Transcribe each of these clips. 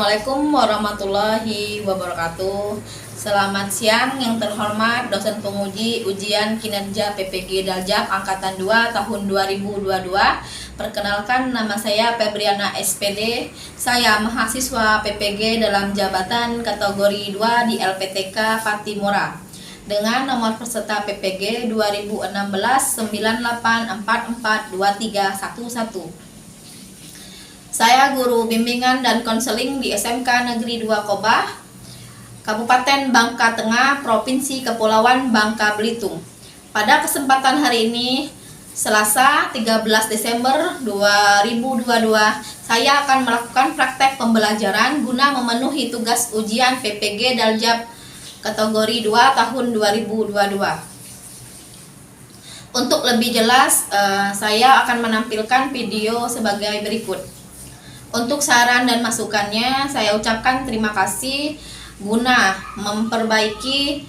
Assalamualaikum warahmatullahi wabarakatuh. Selamat siang yang terhormat dosen penguji ujian kinerja PPG Daljab Angkatan 2 tahun 2022. Perkenalkan, nama saya Febriana SPD. Saya mahasiswa PPG dalam jabatan kategori 2 di LPTK Patimura dengan nomor peserta PPG 2016 98442311. Saya guru bimbingan dan konseling di SMK Negeri 2 Kobah, Kabupaten Bangka Tengah, Provinsi Kepulauan Bangka Belitung. Pada kesempatan hari ini, Selasa 13 Desember 2022, saya akan melakukan praktek pembelajaran guna memenuhi tugas ujian PPG Daljab kategori 2 tahun 2022. Untuk lebih jelas, saya akan menampilkan video sebagai berikut. Untuk saran dan masukannya, saya ucapkan terima kasih guna memperbaiki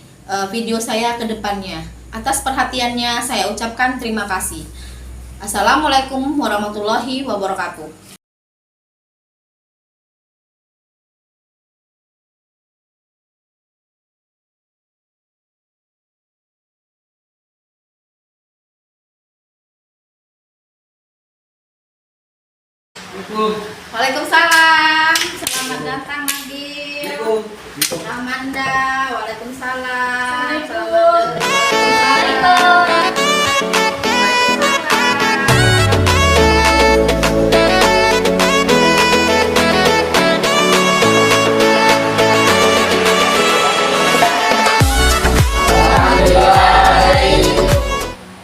video saya ke depannya. Atas perhatiannya, saya ucapkan terima kasih. Assalamualaikum warahmatullahi wabarakatuh. Waalaikumsalam. Selamat datang Nabil. Ramanda. Waalaikumsalam.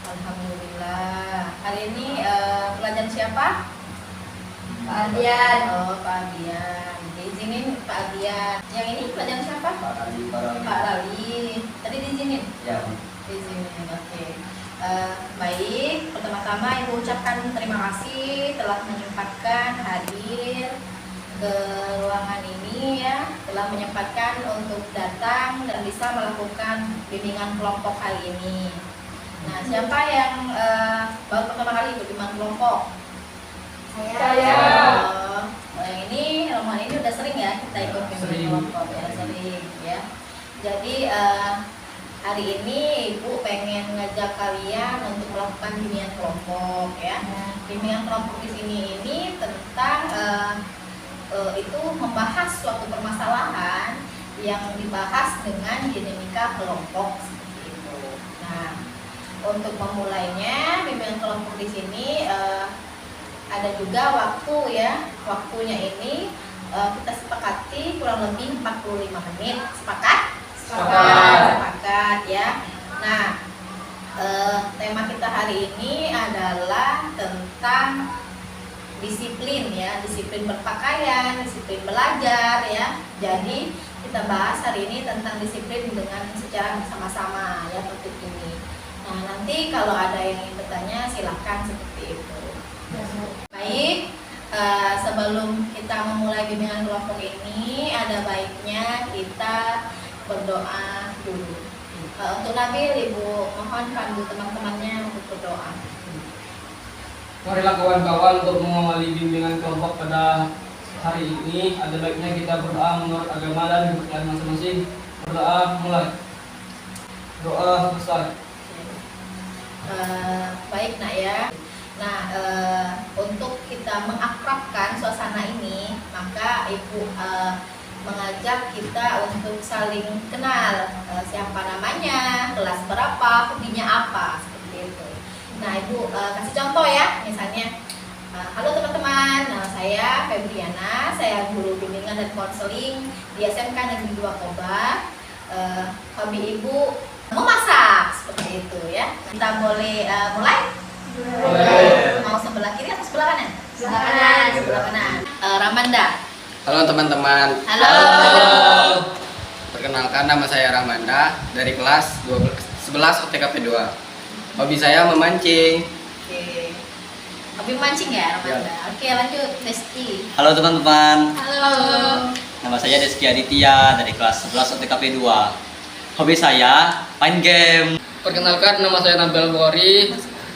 Alhamdulillah. Hari ini pelajaran siapa? Pak Adian. Oh, Pak Adian. Diizinin Pak Adian. Yang ini pelajaran siapa? Pak Lali. Tadi diizinin? Ya. Diizinin. Oke. Baik. Pertama-tama Ibu ucapkan terima kasih telah menyempatkan hadir ke ruangan ini ya, telah menyempatkan untuk datang dan bisa melakukan bimbingan kelompok hari ini. Nah, siapa yang baru pertama kali ikut bimbingan kelompok? Saya. Yang ini rombongan ini udah sering ya kita ikut bimbingan kelompok ya, sering ya. Jadi hari ini Ibu pengen ngajak kalian untuk melakukan bimbingan kelompok ya. Bimbingan kelompok di sini ini tentang itu membahas suatu permasalahan yang dibahas dengan dinamika kelompok seperti itu. Nah, untuk memulainya bimbingan kelompok di sini ada juga waktu ya. Waktunya ini kita sepakati kurang lebih 45 menit. Sepakat? Sepakat ya. Nah, tema kita hari ini adalah tentang disiplin ya, disiplin berpakaian, disiplin belajar ya. Jadi kita bahas hari ini tentang disiplin dengan secara bersama-sama ya, topik ini. Nah, nanti kalau ada yang ingin bertanya silahkan seperti itu. Baik, sebelum kita memulai bimbingan kelompok ini, ada baiknya kita berdoa dulu. Untuk Nabil, Ibu mohon pandu teman-temannya untuk berdoa. Marilah kawan-kawan untuk mengawali bimbingan kelompok pada hari ini, ada baiknya kita berdoa menurut agama dan kepercayaan masing-masing. Berdoa mulai. Doa besar. Baik nak ya. Nah, untuk kita mengakrabkan suasana ini, maka Ibu mengajak kita untuk saling kenal, siapa namanya, kelas berapa, hobinya apa, seperti itu. Nah, Ibu kasih contoh ya, misalnya, halo teman-teman, nama saya Febriana, saya guru bimbingan dan konseling di SMK Negeri 2 Kobah. Hobi Ibu memasak, seperti itu ya. Kita boleh mulai? Boleh. Mau sebelah kiri atau sebelah kanan? Sebelah kanan. Sebelah kanan. Ramanda. Halo teman-teman. Halo. Perkenalkan, nama saya Ramanda dari kelas 11 OTKP 2. Hobi saya memancing. Oke. Hobi memancing ya, Ramanda. Oke, lanjut Desti. Halo teman-teman, Halo. nama saya Deski Aditya dari kelas 11 OTKP 2. Hobi saya main game. Perkenalkan, nama saya Nabil Bukhari.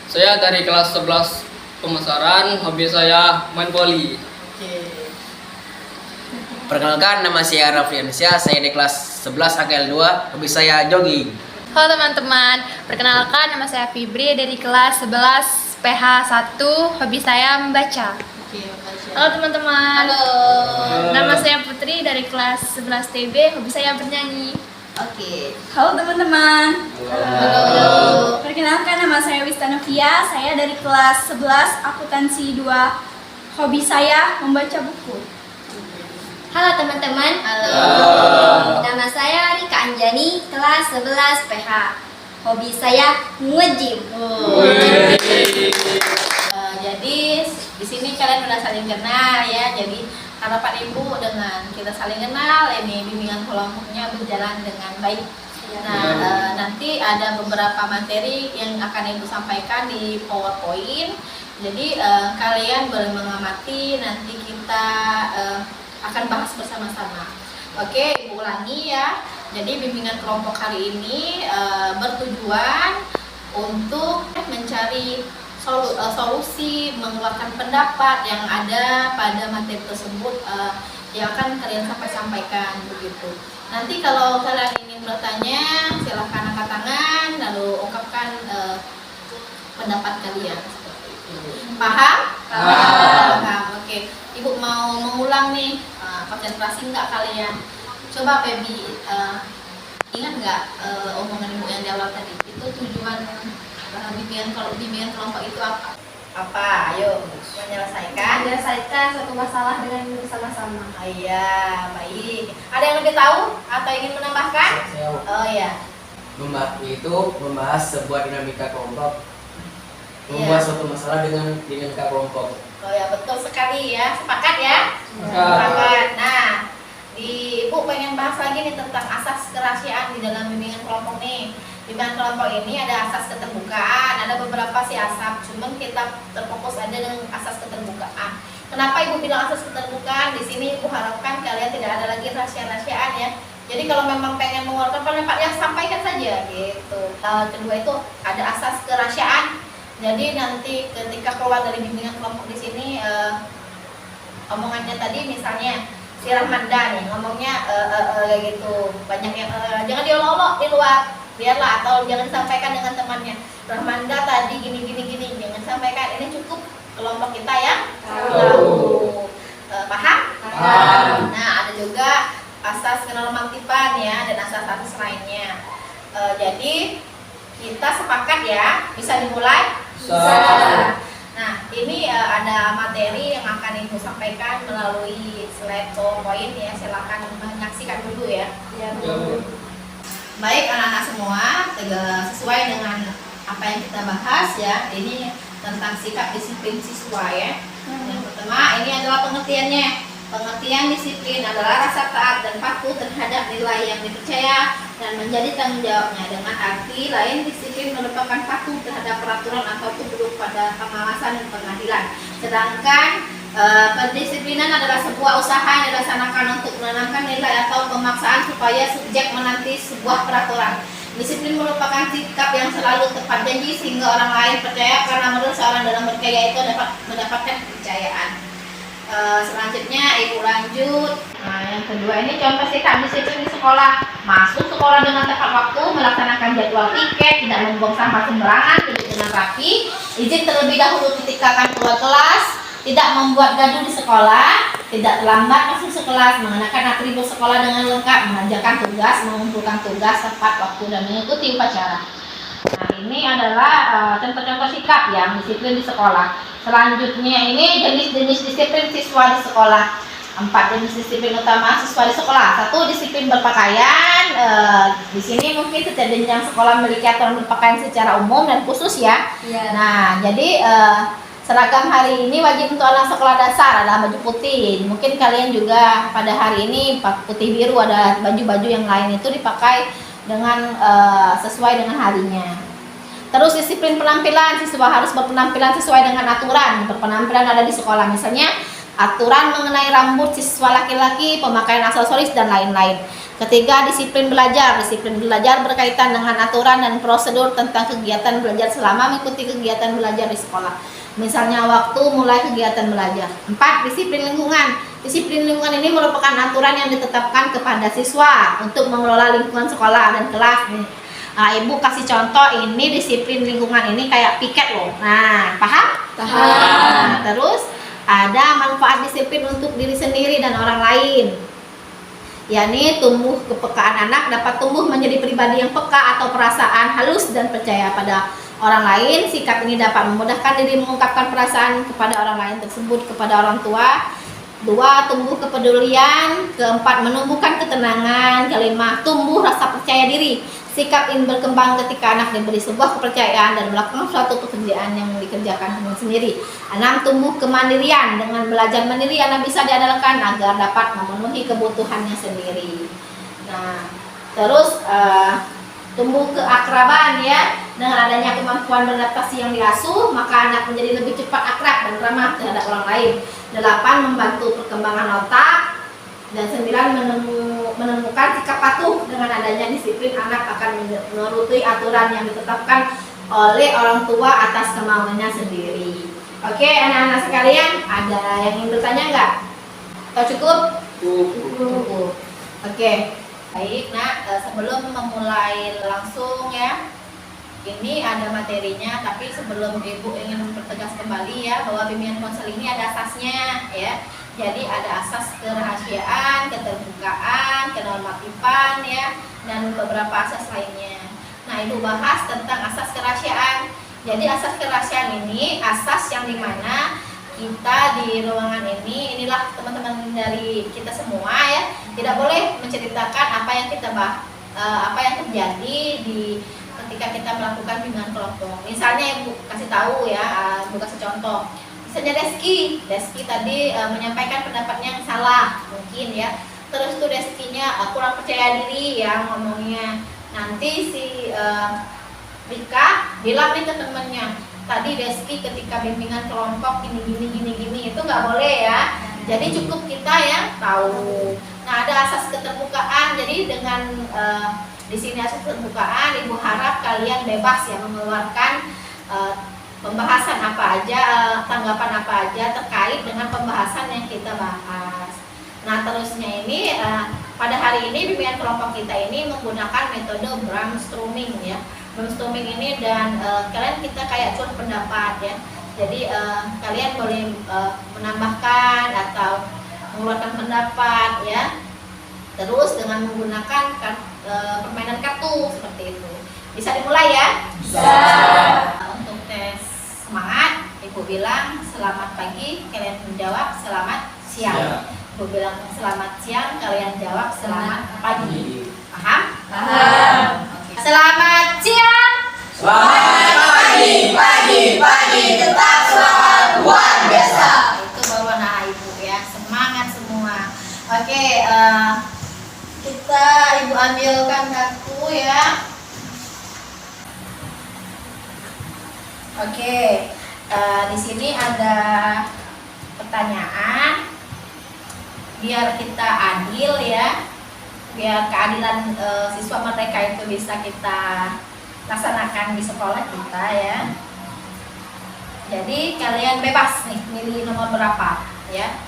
Saya dari kelas 11 pemasaran. Hobi saya main voli. Oke. Perkenalkan, nama saya Raffiansyah, saya di kelas 11 AKL 2, hobi saya jogging. Halo teman-teman, perkenalkan nama saya Fibri dari kelas 11 PH 1, hobi saya membaca. Halo teman-teman. Halo. Nama saya Putri dari kelas 11 TB, hobi saya bernyanyi. Oke. Halo teman-teman. Halo. Perkenalkan, nama saya Wista Novia. Saya dari kelas 11 akuntansi 2. Hobi saya membaca buku. Halo teman-teman. Halo. Nama saya Rika Anjani, kelas 11 PH. Hobi saya nge-gym. Jadi di sini kalian udah saling kenal ya. Jadi harapan ibu dengan kita saling kenal, ini bimbingan kelompoknya berjalan dengan baik. Nah, nanti ada beberapa materi yang akan ibu sampaikan di PowerPoint. Jadi kalian boleh mengamati, nanti kita akan bahas bersama-sama. Oke, ibu ulangi ya. Jadi bimbingan kelompok hari ini bertujuan untuk mencari solusi, mengeluarkan pendapat yang ada pada materi tersebut yang akan kalian sampaikan begitu. Nanti kalau kalian ingin bertanya, silahkan angkat tangan lalu ungkapkan pendapat kalian seperti itu. Paham? Paham. Oke. Ibu mau mengulang nih, konsentrasi nggak kalian? Coba Baby, ingat nggak omongan ibu yang di awal tadi? Itu tujuan bimbingan kelompok itu apa? Apa? Ayo menyelesaikan. Menyelesaikan suatu masalah dengan bersama-sama. Oh, iya, baik. Ada yang lebih tahu atau ingin menambahkan? Oh ya. Membahas sebuah dinamika kelompok, Iya. membahas suatu masalah dengan dinamika kelompok. Oh ya, betul sekali ya. Sepakat ya? Sepakat. Nah, Ibu pengen bahas lagi nih tentang asas kerahasiaan di dalam bimbingan kelompok nih. Bimbingan kelompok ini ada asas keterbukaan, ada beberapa sih asas, cuman kita terfokus aja dengan asas keterbukaan. Kenapa Ibu bilang asas keterbukaan? Di sini Ibu harapkan kalian tidak ada lagi rahasia-rahasiaan ya. Jadi kalau memang pengen mengeluarkan pendapat ya sampaikan saja gitu. Kedua itu ada asas kerahasiaan. Jadi nanti ketika keluar dari bimbingan kelompok di sini omongannya tadi misalnya si Rahmanda nih ngomongnya kayak gitu, banyak yang jangan diolok-olok di luar, biarlah, atau jangan disampaikan dengan temannya. Rahmanda tadi gini, jangan sampaikan, ini cukup kelompok kita ya tahu. Paham? Paham. Nah, ada juga asas kenormatifan ya dan asas-asas lainnya. Jadi kita sepakat ya, bisa dimulai? Nah, ini ada materi yang akan Ibu sampaikan melalui slide PowerPoint ya. Silakan menyaksikan dulu ya. Baik anak-anak semua, sesuai dengan apa yang kita bahas ya. Ini tentang sikap disiplin siswa ya. Yang pertama, ini adalah pengertiannya. Pengertian disiplin adalah rasa taat dan patuh terhadap nilai yang dipercaya dan menjadi tanggung jawabnya. Dengan arti lain, disiplin merupakan patuh terhadap peraturan atau tunduk pada pengawasan dan pengadilan. Sedangkan pendisiplinan adalah sebuah usaha yang dilaksanakan untuk menanamkan nilai atau pemaksaan supaya subjek menanti sebuah peraturan. Disiplin merupakan sikap yang selalu tepat janji sehingga orang lain percaya, karena menurut seorang dalam berkarya itu dapat mendapatkan kepercayaan. Selanjutnya Ibu lanjut. Nah, yang kedua ini contoh sikap disiplin di sekolah. Masuk sekolah dengan tepat waktu, melaksanakan jadwal tiket, tidak membuang sampah sembarangan, duduk dengan rapi, izin terlebih dahulu ketika akan keluar kelas, tidak membuat gaduh di sekolah, tidak terlambat masuk sekelas, mengenakan atribut sekolah dengan lengkap, mengerjakan tugas, mengumpulkan tugas tepat waktu dan mengikuti upacara. Nah, ini adalah contoh-contoh sikap yang disiplin di sekolah. Selanjutnya ini jenis-jenis disiplin siswa di sekolah. 4 jenis disiplin utama siswa di sekolah. 1, disiplin berpakaian. Di sini mungkin setiap jenjang sekolah memiliki aturan berpakaian secara umum dan khusus ya. Nah, jadi seragam hari ini wajib untuk anak sekolah dasar adalah baju putih. Mungkin kalian juga pada hari ini putih biru, ada baju-baju yang lain itu dipakai dengan sesuai dengan harinya. Terus disiplin penampilan, siswa harus berpenampilan sesuai dengan aturan berpenampilan ada di sekolah. Misalnya aturan mengenai rambut siswa laki-laki, pemakaian aksesoris dan lain-lain. Ketiga, disiplin belajar. Disiplin belajar berkaitan dengan aturan dan prosedur tentang kegiatan belajar selama mengikuti kegiatan belajar di sekolah. Misalnya waktu mulai kegiatan belajar. 4. Disiplin lingkungan. Disiplin lingkungan ini merupakan aturan yang ditetapkan kepada siswa untuk mengelola lingkungan sekolah dan kelas. Nih, Ibu kasih contoh ini disiplin lingkungan ini kayak piket loh. Nah, paham? Paham. Nah, terus ada manfaat disiplin untuk diri sendiri dan orang lain. Yakni tumbuh kepekaan anak dapat tumbuh menjadi pribadi yang peka atau perasaan halus dan percaya pada orang lain. Sikap ini dapat memudahkan diri mengungkapkan perasaan kepada orang lain tersebut kepada orang tua. 2. Tumbuh kepedulian. 4. Menumbuhkan ketenangan. 5. Tumbuh rasa percaya diri. Sikap ini berkembang ketika anak diberi sebuah kepercayaan dan melakukan suatu pekerjaan yang dikerjakan dengan sendiri. 6. Tumbuh kemandirian. Dengan belajar mandiri, anak bisa diandalkan agar dapat memenuhi kebutuhannya sendiri. Nah, terus tumbuh keakraban ya. Dengan adanya kemampuan beradaptasi yang diasuh, maka anak menjadi lebih cepat akrab dan ramah terhadap orang lain. 8. Membantu perkembangan otak. Dan 9. Menemukan sikap patuh. Dengan adanya disiplin, anak akan menuruti aturan yang ditetapkan oleh orang tua atas kemauannya sendiri. Oke, anak-anak sekalian, ada yang ingin bertanya nggak? Atau cukup? Cukup. Oke, baik. Nah, sebelum memulai langsung ya, ini ada materinya. Tapi sebelum Ibu ingin mempertegas kembali ya, bahwa bimbingan konseling ini ada asasnya ya. Jadi ada asas kerahasiaan, keterbukaan, kenormatifan ya, dan beberapa asas lainnya. Nah, Ibu bahas tentang asas kerahasiaan. Jadi asas kerahasiaan ini asas yang dimana kita di ruangan ini, inilah teman-teman dari kita semua ya, tidak boleh menceritakan apa yang kita apa yang terjadi di ketika kita melakukan bimbingan kelompok. Misalnya Ibu kasih tahu ya, Ibu kasih contoh. Misalnya Deski tadi menyampaikan pendapatnya yang salah mungkin ya. Terus tuh Deskinya kurang percaya diri ya ngomongnya. Nanti si Rika bilang nih ke temennya, tadi Deski ketika bimbingan kelompok gini itu nggak boleh ya. Jadi cukup kita yang tahu. Nah, ada asas keterbukaan. Jadi dengan di sini asas keterbukaan, Ibu harap kalian bebas ya mengeluarkan pembahasan apa aja, tanggapan apa aja terkait dengan pembahasan yang kita bahas. Nah, terusnya ini pada hari ini bimbingan kelompok kita ini menggunakan metode brainstorming ya. Brainstorming ini dan kalian kita kayak curhat pendapat ya. Jadi kalian boleh menambahkan atau mengeluarkan pendapat ya. Terus dengan menggunakan permainan kartu seperti itu. Bisa dimulai ya? Bisa. Untuk tes semangat, Ibu bilang selamat pagi, kalian menjawab selamat siang. Ibu bilang selamat siang, kalian jawab selamat pagi. Paham? Paham. Okay. Selamat siang. Selamat pagi, tetap semangat luar biasa. Itu baru anak Ibu ya, semangat semua. Oke, kita Ibu ambilkan kartu ya. Oke, di sini ada pertanyaan. Biar kita adil ya, biar keadilan siswa mereka itu bisa kita laksanakan di sekolah kita ya. Jadi kalian bebas nih milih nomor berapa ya.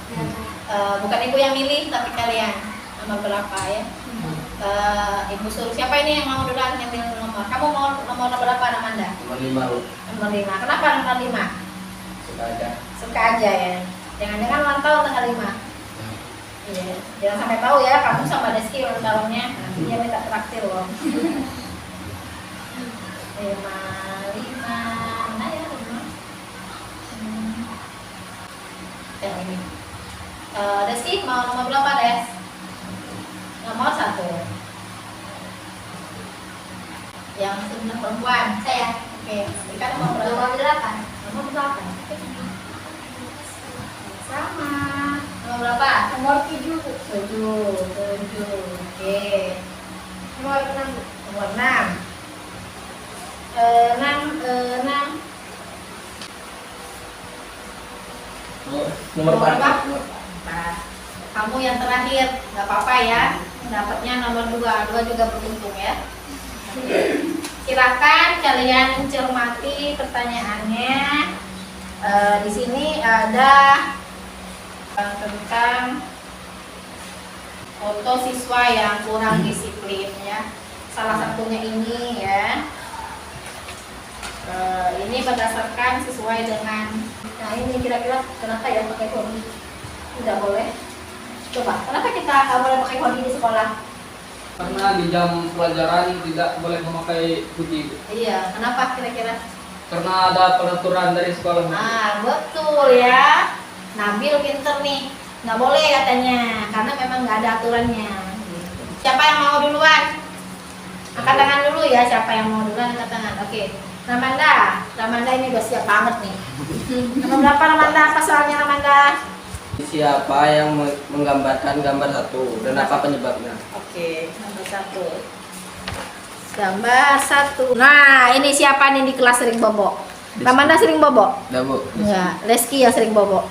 Bukan Ibu yang milih tapi kalian nomor berapa ya. Ibu suruh siapa ini yang mau duluan yang milih nomor? Kamu mau nomor berapa Amanda? Nomor 5. Nomor 5. Kenapa nomor 5? Suka aja. Suka aja ya. Jangan-jangan ulang tahun tanggal 5. Iya, jangan sampai tahu ya kamu sama Deski ulang tahunnya. Nanti dia minta traktir loh. 5. Mana ya 5? Yang ini. Deski mau nomor berapa, Des? Nomor 1. Yang sebelah perempuan. Saya. Oke, Rika nomor berapa? Nomor 8. Nomor 8. Sama. Nomor berapa? Nomor 7. 7. Oke. Nomor 6. Nomor 6. 6. Nomor 4. 4. Kamu yang terakhir, nggak apa-apa ya. Dapatnya nomor 2. 2 juga beruntung ya. Silakan kalian cermati pertanyaannya. Di sini ada tentang foto siswa yang kurang disiplin ya. Salah satunya ini ya. Ini berdasarkan sesuai dengan, nah ini kira-kira kenapa ya pakai hoodie? Tidak boleh. Coba, kenapa kita nggak boleh pakai hoodie di sekolah? Karena di jam pelajaran tidak boleh memakai hoodie. Iya, kenapa kira-kira? Karena ada peraturan dari sekolah. Ah, betul ya. Nabil pinter nih. Nggak boleh katanya, karena memang nggak ada aturannya. Siapa yang mau duluan? Angkat tangan dulu ya, siapa yang mau duluan angkat tangan. Oke. Ramanda ini udah siap banget nih. Nomor berapa Ramanda? Apa soalnya Ramanda? Siapa yang menggambarkan gambar satu dan apa penyebabnya? Oke, nomor 1. Gambar 1. Nah, ini siapa nih di kelas sering bobo? Ramanda sering bobo? Udah Bu, Enggak, Reski yang sering bobo.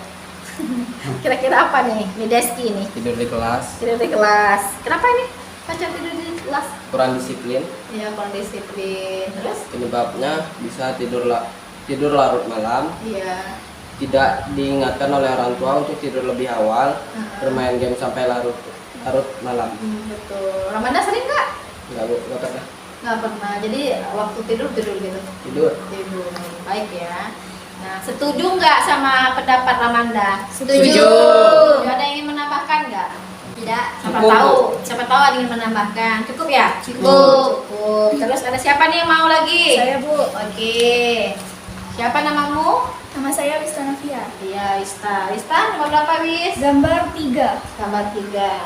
Kira-kira apa nih? Ini Deski nih. tidur di kelas, Tidur di kelas. Kenapa ini? Pacar tidur di kelas? kurang disiplin. Iya, kurang disiplin. Terus? Penyebabnya bisa tidur larut malam, Iya. tidak diingatkan oleh orang tua untuk tidur lebih awal, bermain game sampai larut malam. Betul. Ramanda sering nggak? Enggak Bu, enggak pernah. Nggak pernah. Jadi waktu tidur gitu. Tidur. Tidur. Baik ya. Nah, setuju nggak sama pendapat Ramanda? Setuju. Ada yang ingin menambahkan nggak? Tidak. Siapa tahu ada yang ingin menambahkan. Cukup ya? Cukup. Cukup. Terus ada siapa nih yang mau lagi? Saya, Bu. Oke. Siapa namamu? Nama saya Wista Novia. Iya, Wista. Wista nomor berapa, Wis? Gambar 3. Gambar 3.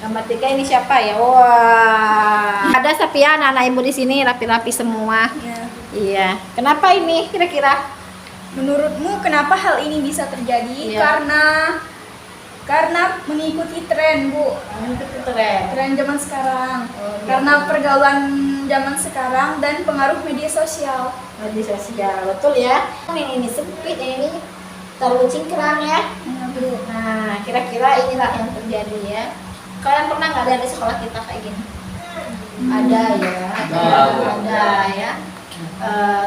Gambar 3 ini siapa ya? Wah. Ada Sapian, anak ibu di sini rapi-rapi semua. Ya. Iya. Kenapa ini kira-kira? Menurutmu kenapa hal ini bisa terjadi? Iya. Karena mengikuti tren, Bu. Mengikuti tren. Tren zaman sekarang. Oh, iya. Karena pergaulan zaman sekarang dan pengaruh media sosial. Media sosial, betul ya. Ini sempit ini terlalu cingkrang ya. Nah, kira-kira inilah yang terjadi ya. Kalian pernah nggak ada di sekolah kita kayak gini? Ada ya, ada ya.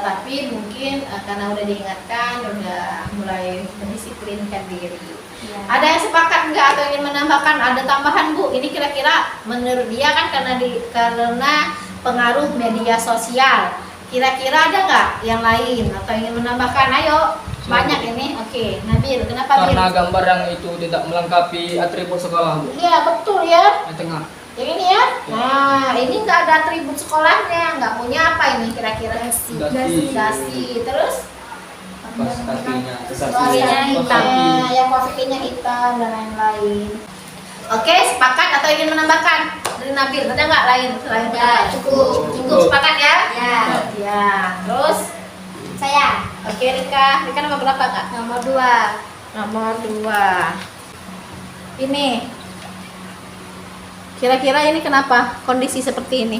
Tapi mungkin karena udah diingatkan, udah mulai mendisiplinkan diri. Ada yang sepakat nggak atau ingin menambahkan? Ada tambahan Bu? Ini kira-kira menurut dia kan karena pengaruh media sosial. Kira-kira ada nggak yang lain atau ingin menambahkan? Ayo, banyak ini. Oke, Nabil, kenapa Bil? Karena gambar yang itu tidak melengkapi atribut sekolah Bu. Iya betul ya. Yang tengah. Yang ini ya. Nah, ini nggak ada atribut sekolahnya, nggak punya apa ini kira-kira? Dasi. Terus? Pas kakinya. Kakinya hitam, yang kakinya hitam dan lain-lain. Oke, sepakat atau ingin menambahkan? Dari Nabil, ada nggak lain selain Ya, cukup sepakat ya? Ya. Ya. Terus? Saya. Oke, Rika nomor berapa kak? Nomor 2. Nomor 2. Ini. Kira-kira ini kenapa kondisi seperti ini?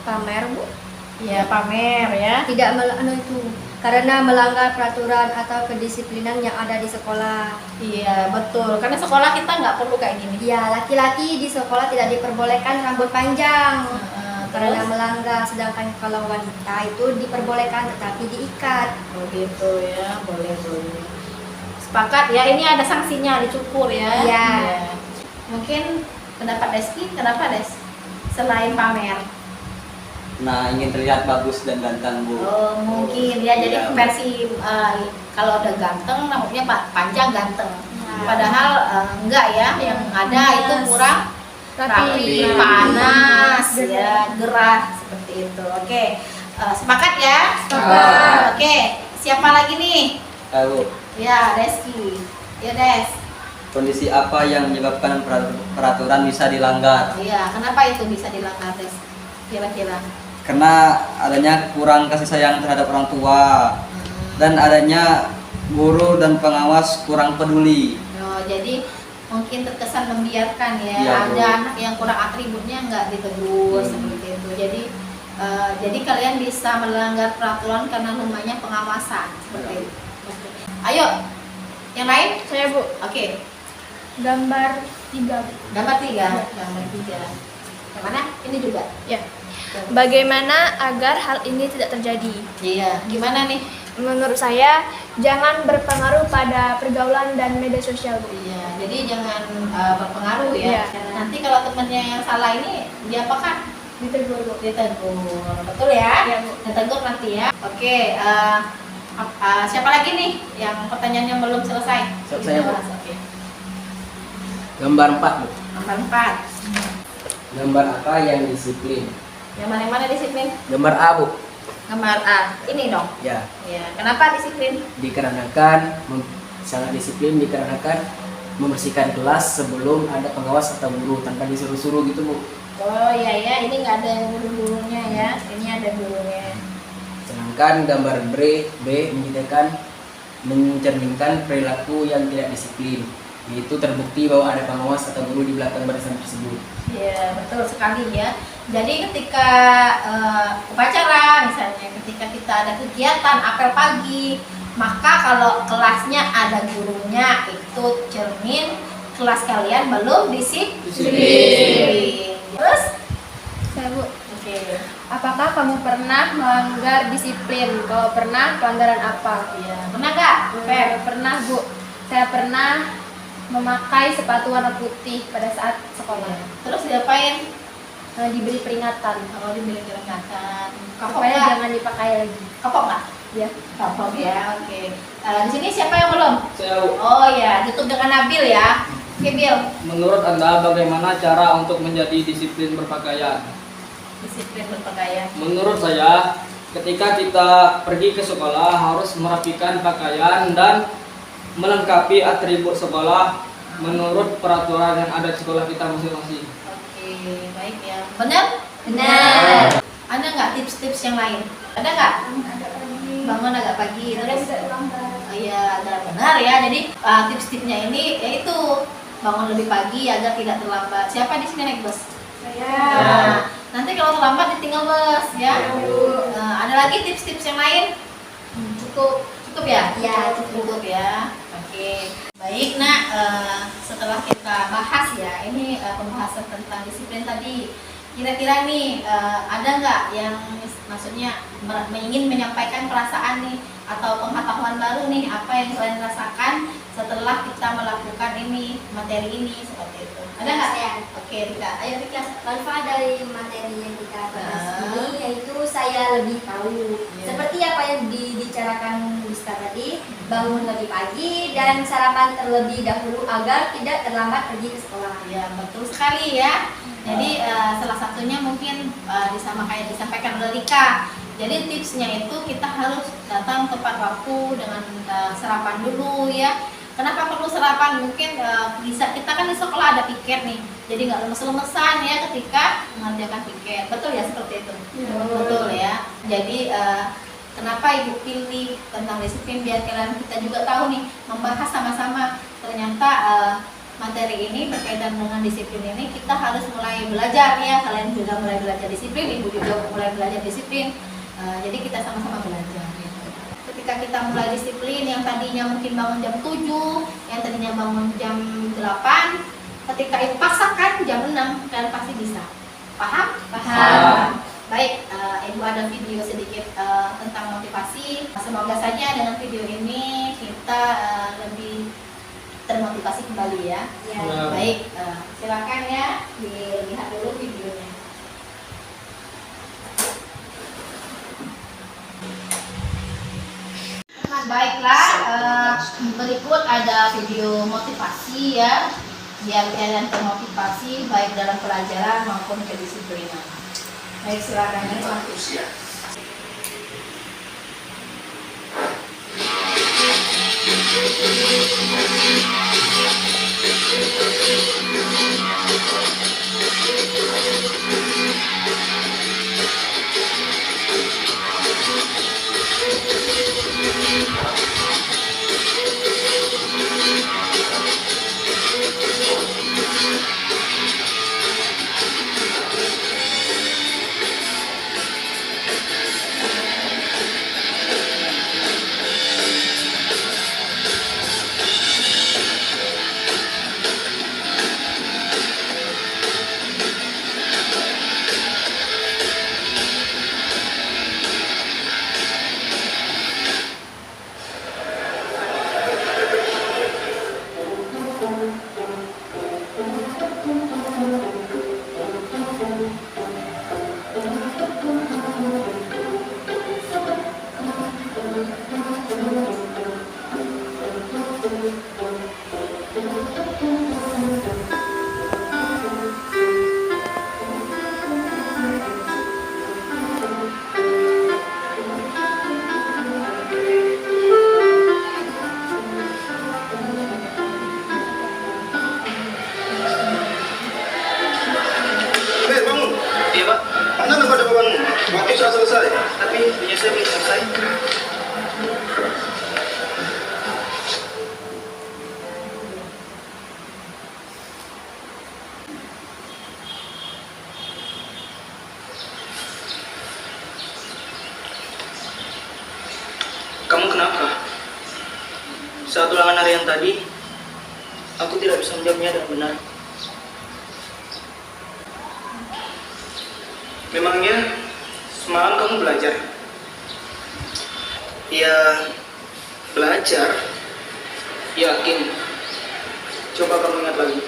Pamer, Bu. Ya, pamer ya. Tidak karena melanggar peraturan atau kedisiplinan yang ada di sekolah. Iya, betul. Karena sekolah kita nggak perlu kayak gini. Ya, laki-laki di sekolah tidak diperbolehkan rambut panjang karena Terus? melanggar, sedangkan kalau wanita itu diperbolehkan tetapi diikat. Oh gitu ya, boleh. Sepakat ya, ini ada sanksinya, dicukur ya. Iya. Mungkin pendapat Deski, kenapa Des? Selain pamer. Nah, ingin terlihat bagus dan ganteng Bu. Oh, mungkin ya, jadi Iya. versi kalau udah ganteng, namanya panjang ganteng. Nah. Padahal enggak ya, yang ada itu kurang rapi, panas, ya, gerah seperti itu. Oke, sepakat ya? Sepakat. Oke, siapa lagi nih? Bu, Ya, Deski. Ya, Des. Kondisi apa yang menyebabkan peraturan bisa dilanggar? Iya, kenapa itu bisa dilanggar, Des? Kira-kira. Karena adanya kurang kasih sayang terhadap orang tua dan adanya guru dan pengawas kurang peduli. Oh, jadi mungkin terkesan membiarkan ya. Iya, Ada Bu. anak yang kurang atributnya nggak ditegur seperti itu. Jadi kalian bisa melanggar peraturan karena namanya pengawasan seperti itu. Ayo, yang lain? Saya, Bu. Oke, Gambar 3. Bu. gambar 3. Gambar 3. Yang mana? Ini juga. Ya. Bagaimana agar hal ini tidak terjadi? Iya, gimana nih? menurut saya jangan berpengaruh pada pergaulan dan media sosial, Bu. Iya, jadi jangan berpengaruh ya. Iya. Nanti kalau temennya yang salah ini diapakan? Ditegur, Bu. Ditegur, betul ya? Iya, Bu. Ditegur nanti ya. Oke, siapa lagi nih yang pertanyaannya belum selesai? Saya, Bu. Oke. Gambar 4, Bu. Nomor 4. Gambar apa yang disiplin? Yang mana disiplin? Gambar A, Bu. Gambar A. Ini dong. Ya, Ya, kenapa disiplin? dikarenakan sangat disiplin dikarenakan membersihkan kelas sebelum ada pengawas atau guru tanpa disuruh-suruh gitu, Bu. Oh iya ya, ini nggak ada guru-gurunya ya. Ini ada gurunya. Sedangkan gambar B mencerminkan perilaku yang tidak disiplin, yaitu terbukti bahwa ada pengawas atau guru di belakang barisan tersebut. Iya, betul sekali ya. Jadi ketika upacara misalnya, ketika kita ada kegiatan apel pagi, maka kalau kelasnya ada gurunya itu cermin kelas kalian belum disiplin. Terus? Saya, Bu. Oke. Apakah kamu pernah melanggar disiplin? Kalau pernah, pelanggaran apa? Iya, pernah nggak? Fer? Pernah, Bu. Saya pernah memakai sepatu warna putih pada saat sekolah. Terus diapain? Diberi peringatan Kalau diberi peringatan, kapok supaya nggak? jangan dipakai lagi. Kapok nggak? Ya. Kapok ya, oke. Di sini siapa yang belum? Saya, Bu. Oh ya, tutup dengan Nabil ya. Oke, Bil. Menurut Anda bagaimana cara untuk menjadi disiplin berpakaian? Disiplin berpakaian. Menurut saya, ketika kita pergi ke sekolah harus merapikan pakaian dan melengkapi atribut sekolah menurut peraturan yang ada di sekolah kita masing-masing. Oke, baik ya. Benar? Benar. Ada nggak tips-tips yang lain? Ada nggak? Bangun agak pagi, terus? Oh iya, ada benar ya. Jadi tips-tipsnya ini yaitu bangun lebih pagi agar tidak terlambat. Siapa di sini naik bus? Saya. Nah, nanti kalau terlambat ditinggal bus ya. Ada lagi tips-tips yang lain? Cukup ya? Ya, cukup ya. Oke. Baik, Nak. Setelah kita bahas ya, ini pembahasan tentang disiplin tadi. Kira-kira nih ada nggak yang maksudnya ingin menyampaikan perasaan nih atau pengetahuan baru nih apa yang kalian rasakan setelah kita melakukan ini materi ini seperti itu? Ada nggak? Saya. Oke, Rika. Ayo Rika. Manfaat dari materi yang kita bahas ini yaitu saya lebih tahu seperti apa yang dibicarakan Ustaz tadi, bangun lebih pagi dan sarapan terlebih dahulu agar tidak terlambat pergi ke sekolah. Ya, betul sekali ya. Jadi salah satunya mungkin sama kayak disampaikan oleh Rika. Jadi tipsnya itu kita harus datang tepat waktu dengan sarapan dulu ya. Kenapa perlu sarapan? Mungkin bisa kita kan di sekolah ada piket nih. Jadi nggak lemes-lemesan ya ketika mengerjakan piket. Betul ya seperti itu. Betul ya. Jadi kenapa Ibu pilih tentang disiplin biar kalian kita juga tahu nih membahas sama-sama ternyata materi ini berkaitan dengan disiplin ini kita harus mulai belajar ya. Kalian juga mulai belajar disiplin, Ibu juga mulai belajar disiplin. Jadi kita sama-sama belajar gitu. Ketika kita mulai disiplin yang tadinya mungkin bangun jam 7, yang tadinya bangun jam 8, ketika Ibu paksakan jam 6 kalian pasti bisa. Paham? Paham. Baik, Ibu ada video sedikit tentang motivasi. Semoga saja dengan video ini kita lebih termotivasi kembali ya. Ya. Baik, silakan ya dilihat dulu videonya. Baiklah, berikut ada video motivasi ya, biar kalian termotivasi baik dalam pelajaran maupun kedisiplinan. Baik, silakan ya. Saat ulangan harian tadi, aku tidak bisa menjawabnya dengan benar. Memangnya semalam kamu belajar? Ya, belajar. Yakin? Coba kamu ingat lagi.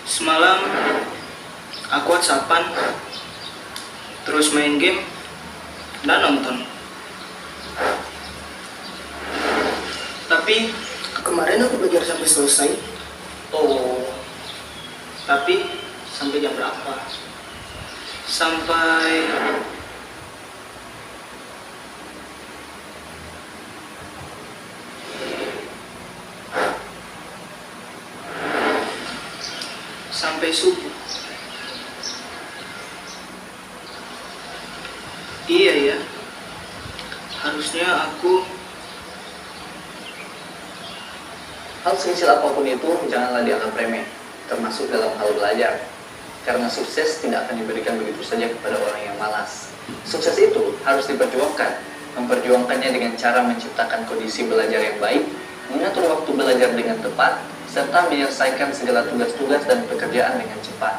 Semalam aku WhatsAppan, terus main game dan nonton. Tapi kemarin aku belajar sampai selesai. Oh, tapi sampai jam berapa? Sampai subuh. Iya ya, harusnya aku. Hal sekecil apapun itu janganlah dianggap remeh, termasuk dalam hal belajar. Karena sukses tidak akan diberikan begitu saja kepada orang yang malas. Sukses itu harus diperjuangkan. Memperjuangkannya dengan cara menciptakan kondisi belajar yang baik, mengatur waktu belajar dengan tepat, serta menyelesaikan segala tugas-tugas dan pekerjaan dengan cepat.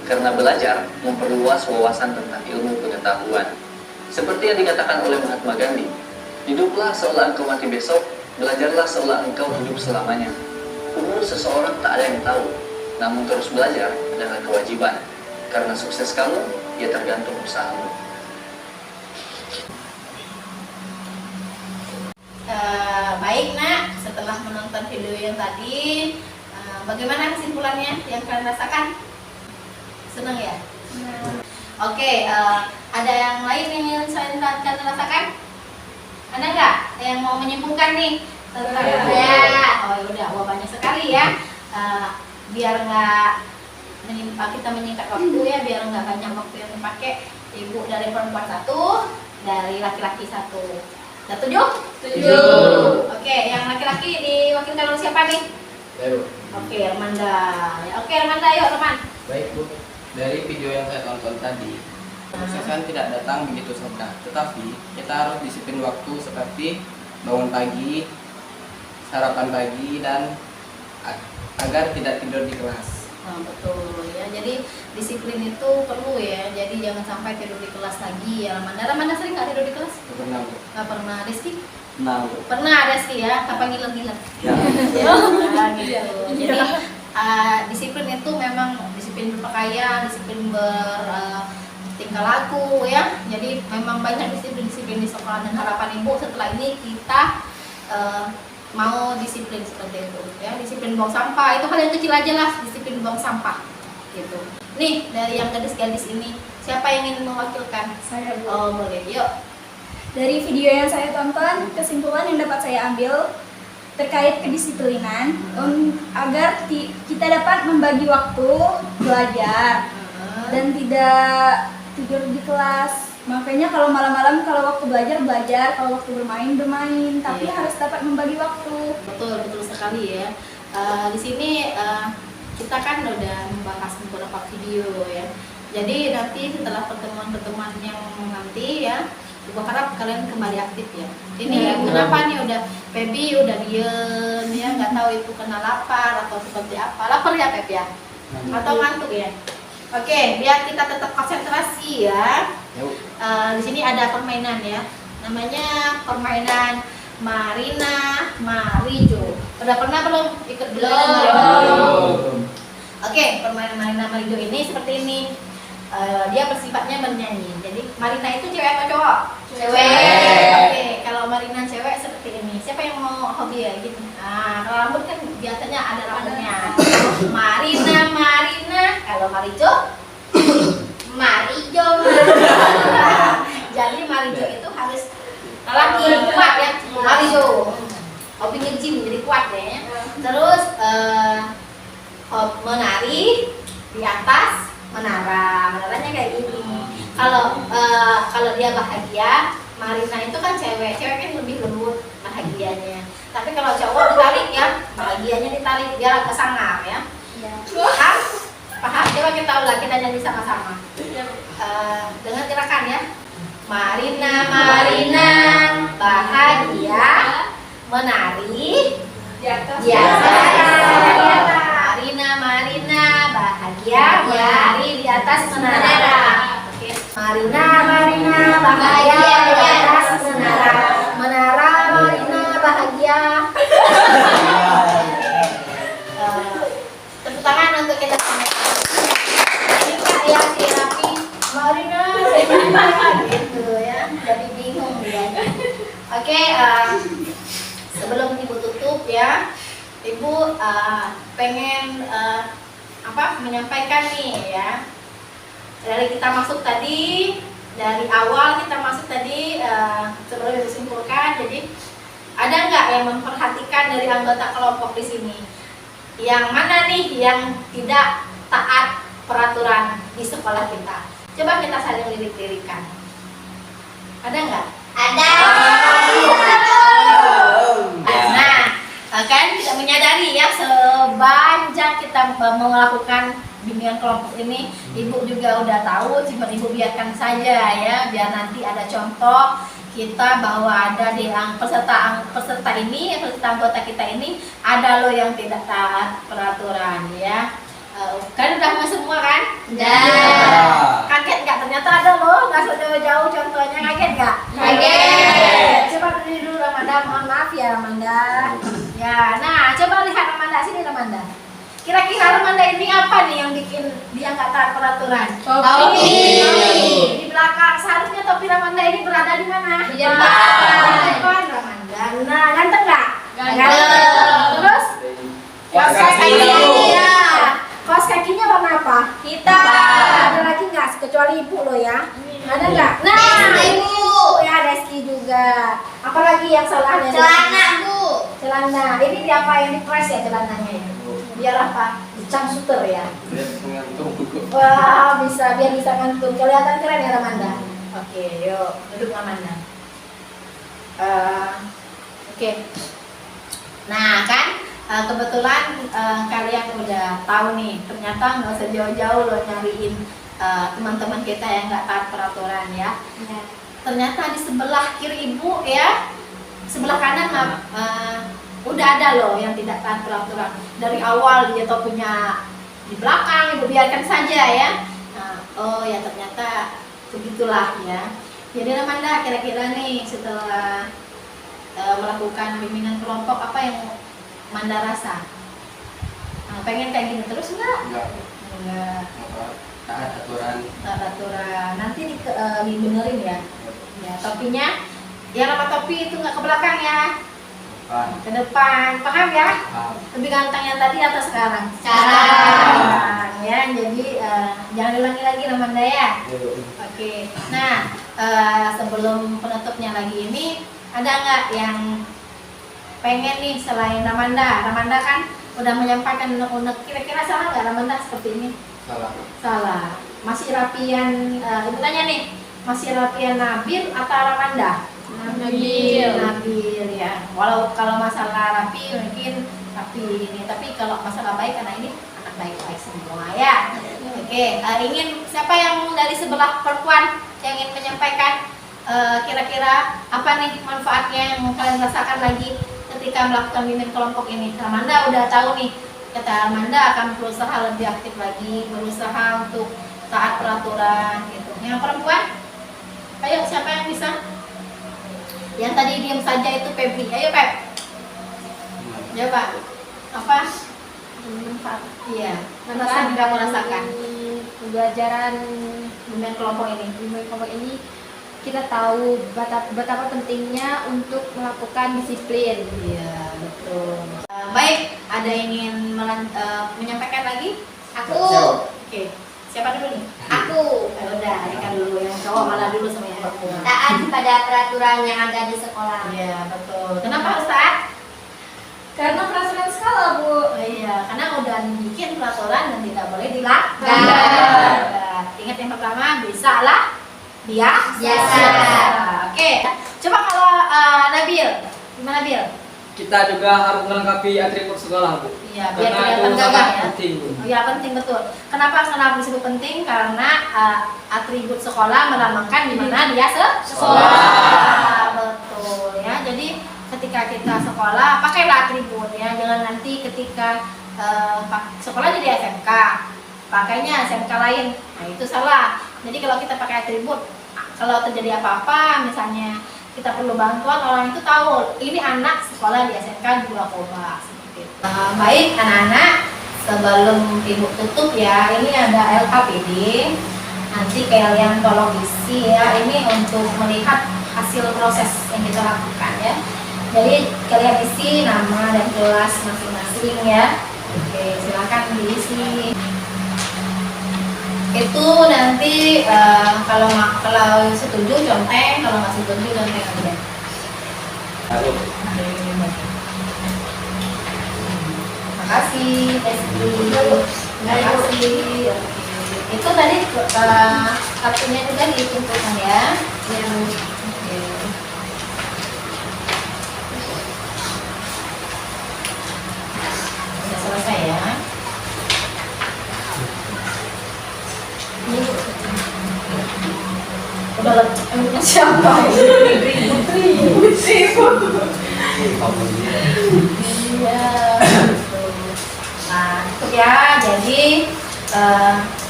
Karena belajar memperluas wawasan tentang ilmu pengetahuan. Seperti yang dikatakan oleh Mahatma Gandhi, hiduplah seolah engkau mati besok, belajarlah seolah engkau hidup selamanya. Umur seseorang tak ada yang tahu, namun terus belajar adalah kewajiban. Karena sukses kamu, ya tergantung usahamu. Baik nak, setelah menonton video yang tadi, bagaimana kesimpulannya yang kalian rasakan? Senang ya? Oke, ada yang lain yang ingin kalian rasakan? Ada nggak yang mau menyimpulkan nih tentang ya? Oh yaudah, wah banyak sekali ya. Biar nggak kita menyingkat waktu ya, biar nggak banyak waktu yang dipakai. Ibu dari perempuan 1, dari laki-laki 1. Setuju? Setuju. Oke, yang laki-laki diwakilkan oleh siapa nih? Baik, Bu. Oke, Armanda. Oke, Armanda, yuk teman. Baik, Bu. Dari video yang saya tonton tadi, kesuksesan tidak datang begitu saja, tetapi kita harus disiplin waktu seperti bangun pagi, sarapan pagi, dan agar tidak tidur di kelas. Betul ya, jadi disiplin itu perlu ya, jadi jangan sampai tidur di kelas lagi ya. Armanda sering nggak tidur di kelas? Tidak pernah, Bu. Nggak pernah. Rizky? Nah, Pernah Rizky ya, tanpa ngiler-ngiler. ya. Gitu. Jadi disiplin itu memang disiplin berpakaian, disiplin bertingkah laku ya. Jadi memang banyak disiplin-disiplin di sekolah, dan harapan ibu setelah ini kita mau disiplin seperti itu ya. Disiplin buang sampah itu hal yang kecil aja lah, disiplin buang sampah gitu. Nih dari yang gadis-gadis ini, siapa yang ingin mewakilkan? Saya, Bu. Oh boleh, yuk. Dari video yang saya tonton, kesimpulan yang dapat saya ambil terkait kedisiplinan agar kita dapat membagi waktu belajar dan tidak tidur di kelas. Makanya kalau malam-malam, kalau waktu belajar, kalau waktu bermain, tapi harus dapat membagi waktu. Betul sekali ya. Di sini kita kan udah membahas beberapa video ya. Jadi nanti setelah pertemuan-pertemuan yang nanti ya, Ibu harap kalian kembali aktif ya. Ini kenapa nih udah Pebi udah diem ya, nggak tahu itu kena lapar atau seperti apa. Lapar ya Peb ya? Atau ngantuk ya? Oke, biar kita tetap konsentrasi ya. Di sini ada permainan ya. Namanya permainan Marina Marijo. Udah pernah belum ikut permainan Marina Marijo? Oke, permainan Marina Marijo ini seperti ini. Dia bersifatnya bernyanyi. Jadi Marina itu cewek atau cowok? Cewek. Oke, kalau Marina cewek seperti ini. Siapa yang mau hobi ya gitu? Nah, kalau rambut kan biasanya ada rambutnya. Marina. Kalau Marijo? Marijo. Jadi Marijo itu harus laki kuat ya. Marijo. Hobi nge-gym jadi kuat ya. Terus menari di atas menaranya kayak gini. Kalau dia bahagia, Marina itu kan cewek kan lebih lembut bahagianya. Tapi kalau cowok ditarik ya, bahagianya ditarik biar agak sangar ya. Paham? Coba kita ulang, kita nyanyi sama-sama. Dengan gerakan ya. Marina bahagia Biasa. Marina bahagia berlari di atas menara. Oke. Marina bahagia di atas menara. Menara Marina bahagia. Tepuk tangan untuk kita semua. Ini Kak yang si Rapi Marina gitu ya. Jadi bingung ya. Oke, sebelum Ibu tutup ya, Ibu pengen menyampaikan nih ya. Dari kita masuk tadi, dari awal kita masuk tadi, sebelum disimpulkan, jadi ada nggak yang memperhatikan dari anggota kelompok di sini? Yang mana nih yang tidak taat peraturan di sekolah kita? Coba kita saling lirik-lirikan. Ada nggak? Ada. Nah, kan tidak menyadari ya, sepanjang kita mau melakukan bimbingan kelompok ini, Ibu juga udah tahu, cuma Ibu biarkan saja ya, biar nanti ada contoh kita bahwa ada di peserta anggota kita ini ada loh yang tidak taat peraturan ya. Kan udah semua kan? Udah. Kaget nggak? Ternyata ada loh, nggak jauh-jauh contohnya, kaget nggak? Kaget. Coba berdiri dulu Ramanda, mohon maaf ya Ramanda. Ya, nah coba lihat Ramanda, sini Ramanda. Kira-kira Ramanda ini apa nih yang bikin dia nggak taat peraturan? Topi. Di belakang, seharusnya topi Ramanda ini berada di mana? Di depan. Ramanda. Nah, ganteng nggak? Ganteng. Terus? Kaos kakinya. Kaos kakinya warna apa? Hitam. Ada lagi nggak? Kecuali Ibu loh ya. Ada nggak? Nah, Ibu. Ya, Reski juga. Apalagi yang salahnya? Celana, Bu. Celana. Ini diapain, di press ya celananya ya? Biar apa? Dicang suter ya. Wah, biar bisa ngantung. Kelihatan keren ya Ramanda. Oke, yuk duduk Ramanda. Oke. Nah kan, kebetulan kalian udah tahu nih. Ternyata nggak usah jauh-jauh loh nyariin teman-teman kita yang nggak taat peraturan ya. Ternyata di sebelah kiri Ibu ya, sebelah kanan udah ada loh yang tidak taat peraturan. Dari awal dia topinya di belakang, Ibu biarkan saja ya. Nah, oh ya ternyata begitulah ya. Jadi Ramanda, kira-kira nih setelah melakukan bimbingan kelompok, apa yang Manda rasa? Pengen kayak gini terus enggak? Enggak. Taat aturan. Taat aturan. Nanti dibenerin ya. Ya, topinya yang apa topi itu nggak ke belakang ya, ke depan, paham ya? Lebih ganteng yang tadi atau sekarang? Sekarang ya, jadi jangan diulangi lagi Ramanda ya. Oke. Nah, sebelum penutupnya lagi ini, ada nggak yang pengen nih selain Ramanda? Ramanda kan udah menyampaikan unek-unek, kira-kira salah nggak Ramanda seperti ini? Salah. Masih rapian, Ibu tanya nih, masih rapian Nabil atau Ramanda? Nabil ya. Walau kalau masalah rapi mungkin rapi ini, tapi kalau masalah baik karena ini anak baik-baik semua ya. Oke, ingin siapa yang dari sebelah perempuan yang ingin menyampaikan kira-kira apa nih manfaatnya yang kalian rasakan lagi ketika melakukan bimbingan kelompok ini? Ramanda udah tahu nih, kata Ramanda akan berusaha lebih aktif lagi, berusaha untuk taat peraturan gitu. Yang perempuan? Ayo, siapa yang bisa? Yang tadi diam saja itu Febri. Ayo Pep. Coba. Apa? Iya. Mana kamu rasakan? Pembelajaran bimbingan kelompok ini. Bimbingan kelompok ini kita tahu betapa pentingnya untuk melakukan disiplin. Iya, betul. Baik, ada yang ingin menyampaikan lagi? Aku. Oke. Siapa dulu nih? Aku. Udah, Rika dulu, yang cowok malah dulu sama yang perempuan. Taat pada peraturan yang ada di sekolah. Iya, betul. Kenapa harus taat? Karena peraturan sekolah, Bu. Iya, karena udah bikin peraturan dan tidak boleh dilanggar. Ingat yang pertama, bisa lah biasa. Oke, coba kalau Nabil, gimana Nabil? Kita juga harus melengkapi atribut sekolah, Bu. Iya, biar Karena kelihatan itu gagah sangat ya. penting, Bu. Iya, penting betul. Kenapa disebut penting? Karena atribut sekolah melambangkan di mana dia sekolah. Betul ya. Jadi ketika kita sekolah pakailah atribut ya, jangan nanti ketika sekolah jadi SMK pakainya SMK lain, nah itu salah. Jadi kalau kita pakai atribut, kalau terjadi apa-apa misalnya kita perlu bantuan, orang itu tahu ini anak sekolah di SMK Guru Akoba seperti itu. Baik anak-anak, sebelum ibu tutup ya, ini ada LKPD, nanti kalian tolong isi ya, ini untuk melihat hasil proses yang kita lakukan ya. Jadi kalian isi nama dan kelas masing-masing ya. Oke, silakan diisi. Itu nanti kalau setuju conteng, kalau nggak setuju conteng aja. Makasih, makasih. Itu tadi kartunya juga dikumpulkan ya. Sudah selesai ya. Udah siapa? Iya. Nah, itu ya. Jadi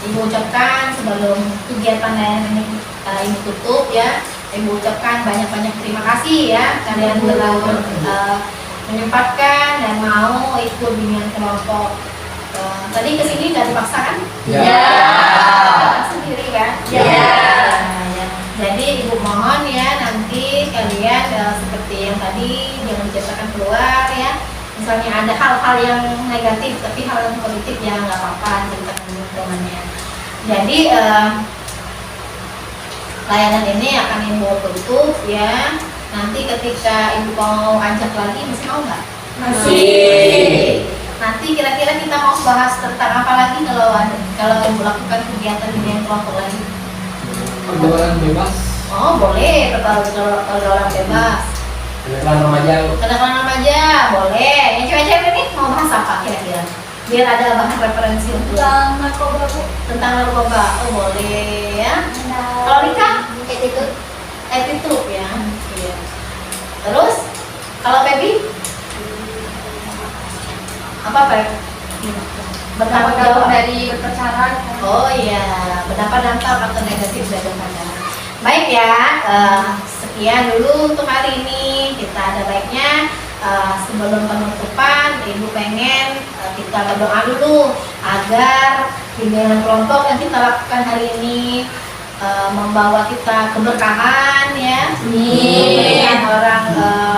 ibu ucapkan sebelum kegiatan ini ibu tutup ya. Ibu ucapkan banyak-banyak terima kasih ya. Kalian telah menyempatkan dan mau ikut bimbingan kelompok. Tadi kesini nggak dipaksa kan? Ya. Sendiri kan? Ya. Ya. Jadi ibu mohon ya nanti kalian seperti yang tadi jangan diceritakan keluar ya. Misalnya ada hal-hal yang negatif tapi hal yang positif ya nggak apa-apa ceritakan temannya. Jadi layanan ini akan ibu tutup ya. Nanti ketika ibu mau ajak lagi masih mau nggak? Masih. Nanti kira-kira kita mau bahas tentang apa lagi kalau ibu lakukan kegiatan ini yang kelompok lagi? Pergaulan bebas. Oh boleh, pergaulan bebas. Kenakalan remaja. Kenakalan remaja boleh. Yang cewek-cewek ini mau bahas apa kira-kira? Biar ada bahan referensi untuk Tentang narkoba, Bu. tentang narkoba. Oh boleh ya. Kalau Rika? Attitude ya. Iya. Terus kalau Baby? Apa Pak? Berdampak jauh dari berpacaran. Oh iya, berdampak dampak atau negatif dari berpacaran. Baik ya, sekian dulu untuk hari ini. Kita ada baiknya sebelum penutupan, Ibu pengen kita berdoa dulu agar bimbingan kelompok yang kita lakukan hari ini membawa kita keberkahan ya, dengan orang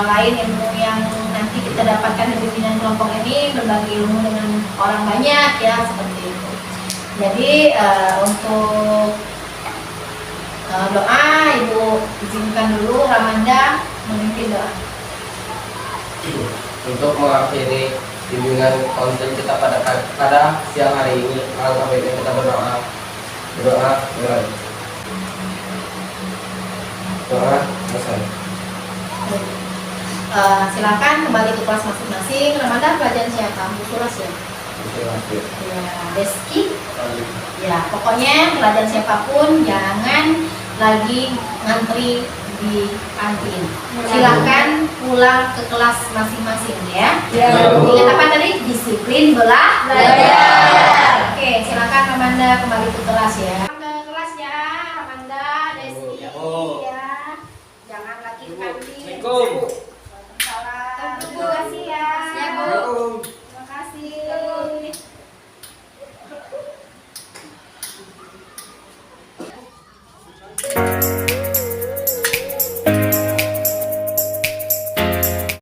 lain yang nanti kita dapatkan di bimbingan kelompok ini, berbagi ilmu dengan orang banyak ya, seperti itu. Jadi untuk doa, Ibu izinkan dulu Ramanda memimpin doa. Untuk mengakhiri bimbingan konten kita pada siang hari ini, alangkah baiknya kita berdoa. Doa selesai. Silakan kembali ke kelas masing-masing. Ramanda pelajaran siapa? Bu Suras ya? Ya, Deski. Ya, pokoknya pelajaran siapapun jangan lagi ngantri di kantin. Silakan pulang ke kelas masing-masing ya. Ingat apa tadi? Disiplin belajar. Oke, silakan Ramanda kembali ke kelas ya. Ke kelas ya, Ramanda, Deski ya. Jangan lagi kantin. Assalamualaikum.